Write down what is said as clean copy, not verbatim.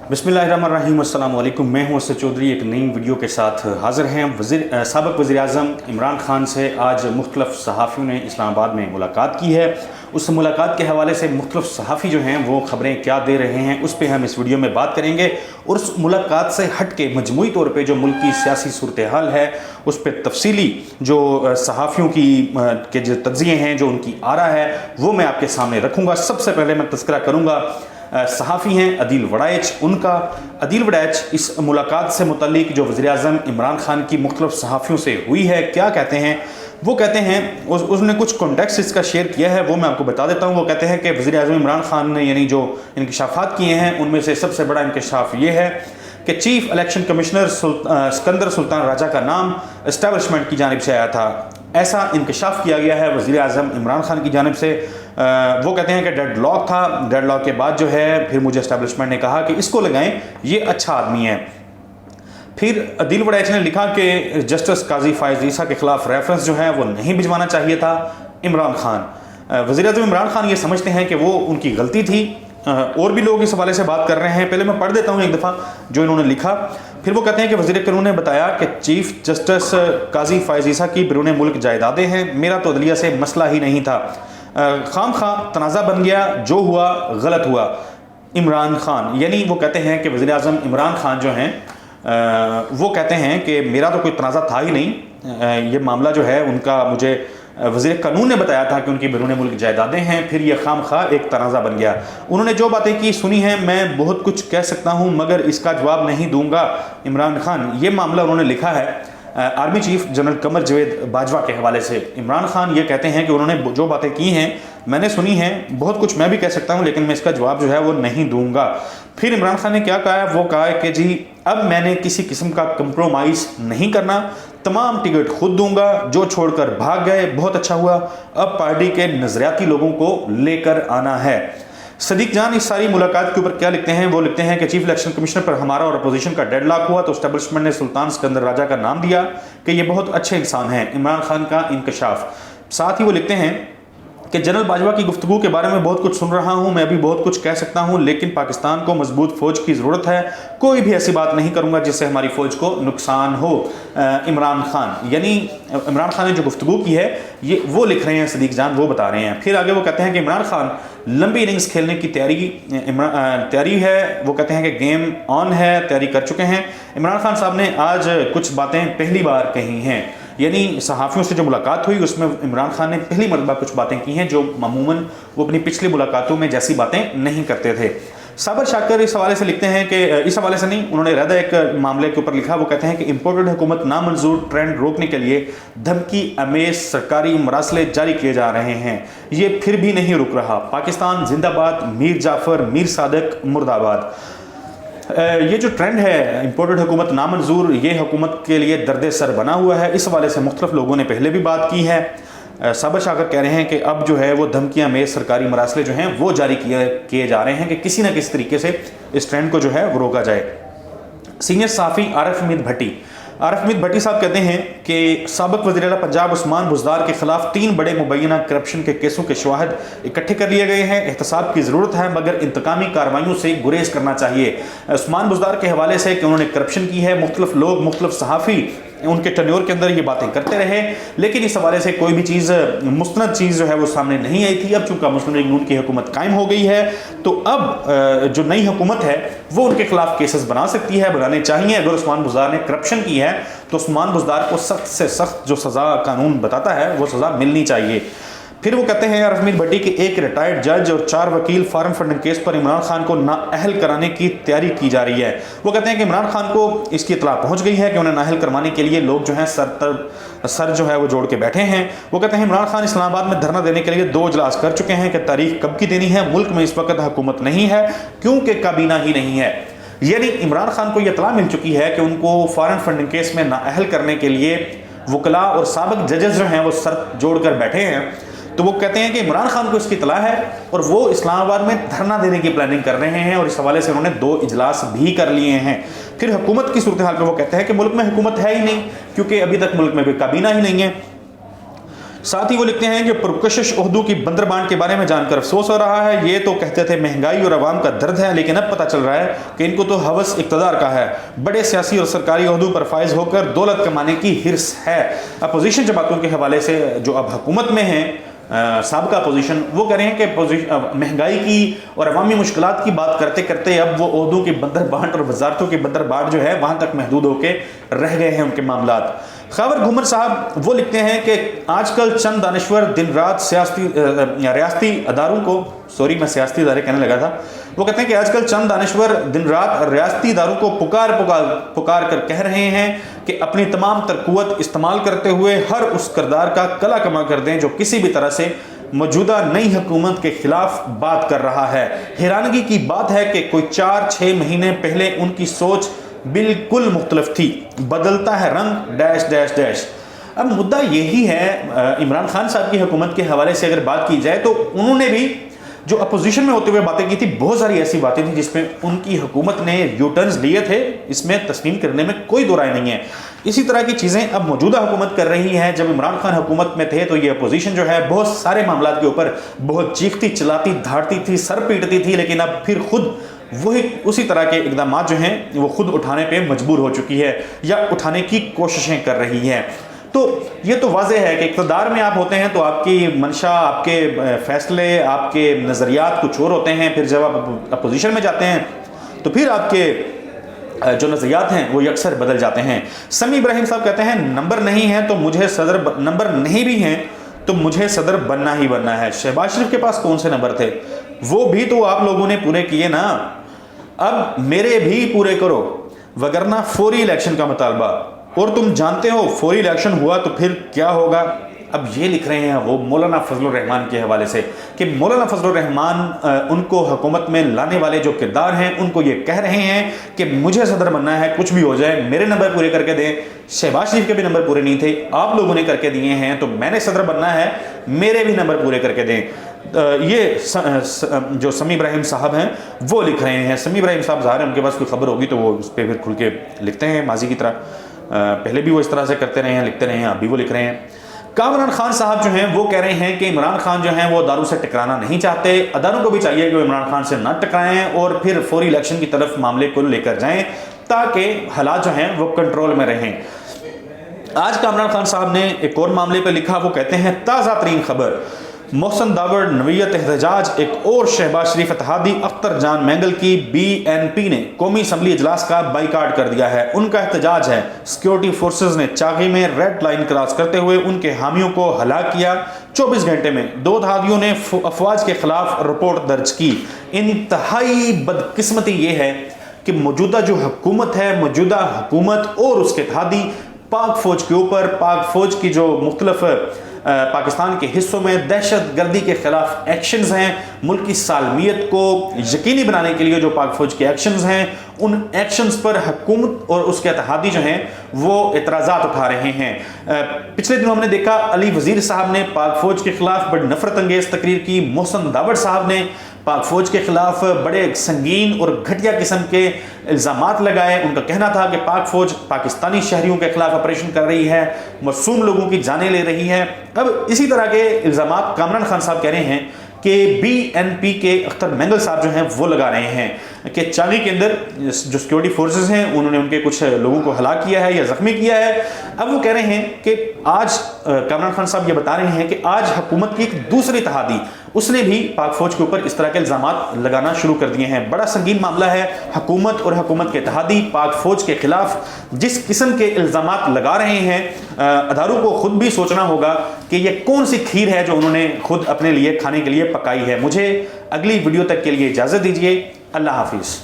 बिस्मिल्लाहिर्रहमानिर्रहीम, अस्सलाम वालेकुम। मैं हूं असद चौधरी एक नई वीडियो के साथ हाज़िर हैं। साबिक़ वज़ीर-ए-आज़म इमरान खान से आज मुख्तलिफ़ सहाफ़ियों ने इस्लामाबाद में मुलाकात की है। उस मुलाकात के हवाले से मुख्तलिफ़ सहाफ़ी जो हैं वो ख़बरें क्या दे रहे हैं उस पर हम इस वीडियो में बात करेंगे, और उस मुलाकात से हट के मजमूई तौर पर जो मुल्क की सियासी सूरत हाल है उस पर तफसीली जो सहाफ़ियों के जो तज्ज़िये हैं, जो उनकी आरा है, वो मैं आपके सामने रखूँगा। सबसे पहले मैं तज़किरा करूँगा सहाफ़ी हैं अदील वड़ाइच उनका। अदील वड़ाइच इस मुलाकात से मुतल्लिक जो वज़ीर-ए-आज़म इमरान खान की मुख्तलिफ़ सहाफ़ियों से हुई है क्या कहते हैं। वो कहते हैं उसने कुछ कॉन्टेक्स्ट इसका शेयर किया है, वो मैं आपको बता देता हूँ। वो कहते हैं कि वज़ीर-ए-आज़म इमरान खान ने यानी जो इंकशाफात किए हैं उनमें से सबसे बड़ा इंकशाफ ये है कि chief election commissioner Sikandar Sultan Raja का नाम एस्टेब्लिशमेंट की जानिब से आया था। ऐसा इंकशाफ किया गया है वज़ीर-ए-आज़म इमरान खान की जानिब से। वो कहते हैं कि डेडलॉक था, डेडलॉक के बाद जो है फिर मुझे एस्टेब्लिशमेंट ने कहा कि इसको लगाएं, ये अच्छा आदमी है। फिर अदील वड़ाइच ने लिखा कि जस्टिस काजी फायज़ ईसा के खिलाफ रेफरेंस जो है वो नहीं भिजवाना चाहिए था इमरान खान। वज़ीर-ए-आज़म इमरान खान ये समझते हैं कि वो उनकी गलती थी। और भी लोग इस हवाले से बात कर रहे हैं, पहले मैं पढ़ देता हूँ एक दफ़ा जो इन्होंने लिखा। फिर वो कहते हैं कि वज़ीर कानून ने बताया कि चीफ जस्टिस काजी फायज़ ईसा की बैरून मुल्क जायदादें हैं, मेरा तो अदलिया से मसला ही नहीं था, खाम खा तनाज़ा बन गया, जो हुआ गलत हुआ। इमरान खान यानी वो कहते हैं कि वज़ीर-ए-आज़म इमरान खान जो हैं वो कहते हैं कि मेरा तो कोई तनाज़ा था ही नहीं, ये मामला जो है उनका मुझे वज़ीर कानून ने बताया था कि उनकी बैरून मुल्क जायदादें हैं, फिर यह खाम खा एक तनाज़ा बन गया। उन्होंने जो बातें की सुनी हैं, मैं बहुत कुछ कह सकता हूँ मगर इसका जवाब नहीं दूंगा। इमरान खान ये मामला उन्होंने लिखा है आर्मी चीफ जनरल कमर जवेद बाजवा के हवाले से। इमरान खान ये कहते हैं कि उन्होंने जो बातें की हैं मैंने सुनी हैं, बहुत कुछ मैं भी कह सकता हूं लेकिन मैं इसका जवाब जो है वो नहीं दूंगा। फिर इमरान खान ने क्या कहा है, वो कहा है कि जी अब मैंने किसी किस्म का कंप्रोमाइज़ नहीं करना, तमाम टिकट खुद दूंगा, जो छोड़कर भाग गए बहुत अच्छा हुआ, अब पार्टी के नजरियाती लोगों को लेकर आना है। सदीक जान इस सारी मुलाकात के ऊपर क्या लिखते हैं, वो लिखते हैं कि चीफ इलेक्शन कमिश्नर पर हमारा और अपोजिशन का डेडलॉक हुआ तो एस्टेब्लिशमेंट ने सुल्तान सिकंदर राजा का नाम दिया कि ये बहुत अच्छे इंसान हैं। इमरान खान का इंकशाफ। साथ ही वो लिखते हैं कि जनरल बाजवा की गुफ्तगू के बारे में बहुत कुछ सुन रहा हूं, मैं अभी बहुत कुछ कह सकता हूं लेकिन पाकिस्तान को मजबूत फौज की ज़रूरत है, कोई भी ऐसी बात नहीं करूंगा जिससे हमारी फौज को नुकसान हो। इमरान खान यानी इमरान खान ने जो गुफ्तगू की है ये वो लिख रहे हैं सदीक जान, वो बता रहे हैं। फिर आगे वो कहते हैं कि इमरान खान लंबी इनिंग्स खेलने की तैयारी है। वो कहते हैं कि गेम ऑन है, तैयारी कर चुके हैं। इमरान खान साहब ने आज कुछ बातें पहली बार कही हैं, यानी सहाफ़ियों से जो मुलाकात हुई उसमें इमरान खान ने पहली मरतबा कुछ बातें की हैं जो मामूमन वो अपनी पिछली मुलाकातों में जैसी बातें नहीं करते थे। साबर शाकर इस हवाले से लिखते हैं कि इस हवाले से नहीं, उन्होंने रहदा एक मामले के ऊपर लिखा। वो कहते हैं कि इम्पोर्टेड हुकूमत नामंजूर ट्रेंड रोकने के लिए धमकी अमेज सरकारी मरासले जारी किए जा रहे हैं, ये फिर भी नहीं रुक रहा। पाकिस्तान जिंदाबाद, मीर जाफ़र, मीर सादिक मुर्दाबाद। ये जो ट्रेंड है इम्पोर्टेड हुकूमत नामंजूर, ये हुकूमत के लिए दर्द सर बना हुआ है। इस हवाले से मुख्तलिफ लोगों ने पहले भी बात की है। साबर शाकर कह रहे हैं कि अब जो है वो धमकियां में सरकारी मरासले जो हैं वो जारी किए जा रहे हैं कि किसी न किसी तरीके से इस ट्रेंड को जो है वो रोका जाए। सीनियर सहाफ़ी आरिफ हमीद भट्टी साहब कहते हैं कि साबिक़ वज़ीर-ए-आला पंजाब उस्मान बुज़दार के खिलाफ 3 बड़े मुबैना करप्शन के केसों के शवाहिद इकट्ठे कर लिए गए हैं। एहतसाब की ज़रूरत है मगर इंतकामी कार्रवाइयों से गुरेज करना चाहिए। उस्मान बुज़दार के हवाले से कि उन्होंने करप्शन की है, मुख्तलिफ लोग मुख्तलिफ सहाफ़ी उनके टन्योर के अंदर ये बातें करते रहे लेकिन इस हवाले से कोई भी चीज़ मुस्तनद चीज़ जो है वो सामने नहीं आई थी। अब चूंकि मुस्लिम लीग नून की हुकूमत कायम हो गई है तो अब जो नई हुकूमत है वो उनके खिलाफ केसेस बना सकती है, बनाने चाहिए। अगर उस्मान बुज़दार ने करप्शन की है तो उस्मान बुज़दार को सख्त से सख्त जो सज़ा कानून बताता है वो सज़ा मिलनी चाहिए। फिर वो कहते हैं आरिफ हमीद भट्टी के एक रिटायर्ड जज और 4 वकील फॉरेन फंडिंग केस पर इमरान खान को नाअहल कराने की तैयारी की जा रही है। वो कहते हैं कि इमरान खान को इसकी इतला पहुंच गई है कि उन्हें नाअहल करवाने के लिए लोग जो हैं सर जो है वो जोड़ के बैठे हैं। वो कहते हैं इमरान खान इस्लामाबाद में धरना देने के लिए 2 इजलास कर चुके हैं कि तारीख कब की देनी है, मुल्क में इस वक्त हुकूमत नहीं है क्योंकि काबीना ही नहीं है। यानी इमरान खान को यह इतला मिल चुकी है कि उनको फॉरेन फंडिंग केस में नाअहल करने के लिए वकला और साबिक जजेस जो हैं वो सर जोड़ कर बैठे हैं। तो वो कहते हैं कि इमरान खान को इसकी इतला है और वो इस्लामाबाद में धरना देने की प्लानिंग कर रहे हैं और इस हवाले से उन्होंने 2 इजलास भी कर लिए हैं। फिर हुकूमत की सूरत हाल पर वो कहते हैं कि मुल्क में हुकूमत है ही नहीं क्योंकि अभी तक मुल्क में कोई काबीना ही नहीं है। साथ ही वो लिखते हैं कि पुरकशिश उहदू की बंदरबांट के बारे में जानकर अफसोस हो रहा है। ये तो कहते थे महंगाई और अवाम का दर्द है, लेकिन अब पता चल रहा है कि इनको तो हवस इक़्तिदार का है। बड़े सियासी और सरकारी उहदू पर फायज होकर दौलत कमाने की हिर्स है। अपोजिशन जमातों के हवाले से जो अब हुकूमत में हैं, साबिका अपोजिशन, वो कह रहे हैं कि महंगाई की और अवामी मुश्किलात की बात करते करते अब वो उहदू की बंदरबांट और वजारतों की बंदरबांट जो है वहाँ तक महदूद होकर रह गए हैं उनके मामलात। खबर घुमर साहब वो लिखते हैं कि आजकल चंद दानिश्वर दिन रात रियासती अदारों को, मैं सियासती इदारे कहने लगा था, वो कहते हैं कि आजकल चंद दानिश्वर दिन रात रियासती इदारों को पुकार कर कह रहे हैं कि अपनी तमाम तरकुवत इस्तेमाल करते हुए हर उस किरदार का कला कमा कर दें जो किसी भी तरह से मौजूदा नई हुकूमत के खिलाफ बात कर रहा है। हैरानगी की बात है कि कोई 4-6 महीने पहले उनकी सोच बिल्कुल मुख्तलिफ थी। बदलता है रंग डैश डैश डैश। अब मुद्दा यही है, इमरान खान साहब की हुकूमत के हवाले से अगर बात की जाए तो उन्होंने भी जो अपोजिशन में होते हुए बातें की थी, बहुत सारी ऐसी बातें थी जिसमें उनकी हुकूमत ने यू टर्न्स लिए थे, इसमें तस्लीम करने में कोई दो राय नहीं है। इसी तरह की चीज़ें अब मौजूदा हुकूमत कर रही है। जब इमरान खान हुकूमत में थे तो ये अपोजिशन जो है बहुत सारे मामलात के ऊपर बहुत चीखती चिल्लाती धाड़ती थी, सर पीटती थी, लेकिन अब फिर खुद वही उसी तरह के इक़दाम जो हैं वो खुद उठाने पे मजबूर हो चुकी है या उठाने की कोशिशें कर रही है। तो ये तो वाज़ेह है कि इक़्तिदार में आप होते हैं तो आपकी मंशा, आपके फ़ैसले, आपके नज़रियात कुछ और होते हैं। फिर जब आप अपोजिशन में जाते हैं तो फिर आपके जो नज़रियात हैं वो अक्सर बदल जाते हैं। समी इब्राहिम साहब कहते हैं नंबर नहीं है तो मुझे सदर, नंबर नहीं भी हैं तो मुझे सदर बनना ही बनना है। शहबाज शरीफ के पास कौन से नंबर थे? वो भी तो आप लोगों ने पूरे किए ना, अब मेरे भी पूरे करो, वगरना फौरी इलेक्शन का मुतालबा। और तुम जानते हो फौरी इलेक्शन हुआ तो फिर क्या होगा। अब ये लिख रहे हैं वो मौलाना फजलुर रहमान के हवाले से कि मौलाना फजलुर रहमान उनको हुकूमत में लाने वाले जो किरदार हैं उनको ये कह रहे हैं कि मुझे सदर बनना है, कुछ भी हो जाए मेरे नंबर पूरे करके दें। शहबाज शरीफ के भी नंबर पूरे नहीं थे, आप लोगों ने करके दिए हैं, तो मैंने सदर बनना है, मेरे भी नंबर पूरे करके दें। ये जो समी इब्राहिम साहब हैं वो लिख रहे हैं। समी इब्राहिम साहब ज़ाहिर है उनके पास कोई खबर होगी तो वो उस पर फिर खुल के लिखते हैं, माजी की तरह। पहले भी वो इस तरह से करते रहे हैं, लिखते रहे हैं, अभी वो लिख रहे हैं। कामरान खान साहब जो हैं वो कह रहे हैं कि इमरान खान जो हैं वो अदारों से टकराना नहीं चाहते। अदारों को भी चाहिए कि वो इमरान खान से ना टकराएं और फिर फौरी इलेक्शन की तरफ मामले को लेकर जाएं ताकि हालात जो हैं वो कंट्रोल में रहें। आज कामरान खान साहब ने एक और मामले पर लिखा, वो कहते हैं ताज़ा तरीन खबर, मोहसन दावर नवीयत एहतजाज, एक और शहबाज शरीफ इत्तेहादी अख्तर जान मैंगल की BNP ने कौमी असम्बली इजलास का बाइकाट कर दिया है। उनका एहतजाज है सिक्योरिटी फोर्सेज ने चागी में रेड लाइन क्रॉस करते हुए उनके हामियों को हलाक किया। 24 घंटे में 2 इत्तेहादियों ने अफवाज के खिलाफ रिपोर्ट दर्ज की। इंतहाई बदकिस्मती ये है कि मौजूदा जो हुकूमत है, मौजूदा हुकूमत और उसके इत्तेहादी पाक फौज के ऊपर, पाक फौज की जो मुख्तलिफ पाकिस्तान के हिस्सों में दहशत गर्दी के खिलाफ एक्शंस हैं, मुल्क की सालमियत को यकीनी बनाने के लिए जो पाक फौज के एक्शंस हैं, उन एक्शंस पर हुकूमत और उसके इत्तेहादी जो हैं वो एतराज़ात उठा रहे हैं। पिछले दिनों हमने देखा अली वज़ीर साहब ने पाक फौज के खिलाफ बड़ी नफरत अंगेज़ तकरीर की। मोहसन दावर साहब ने पाक फौज के खिलाफ बड़े संगीन और घटिया किस्म के इल्ज़ामात लगाए। उनका कहना था कि पाक फौज पाकिस्तानी शहरियों के खिलाफ ऑपरेशन कर रही है, मासूम लोगों की जानें ले रही है। अब इसी तरह के इल्ज़ामात कामरान खान साहब कह रहे हैं कि BNP के अख्तर मैंगल साहब जो हैं वो लगा रहे हैं कि चांगी के अंदर जो सिक्योरिटी फोर्सेस हैं उन्होंने उनके कुछ लोगों को हलाक किया है या ज़ख्मी किया है। अब वो कह रहे हैं कि आज कामरान खान साहब ये बता रहे हैं कि आज हुकूमत की एक दूसरी इत्तेहादी उसने भी पाक फौज के ऊपर इस तरह के इल्ज़ामात लगाना शुरू कर दिए हैं। बड़ा संगीन मामला है। हुकूमत और हुकूमत के इत्तेहादी पाक फौज के खिलाफ जिस किस्म के इल्ज़ामात लगा रहे हैं, अदारों को खुद भी सोचना होगा कि ये कौन सी खीर है जो उन्होंने खुद अपने लिए खाने के लिए पकाई है। मुझे अगली वीडियो तक के लिए इजाज़त दीजिए। अल्लाह हाफिज़।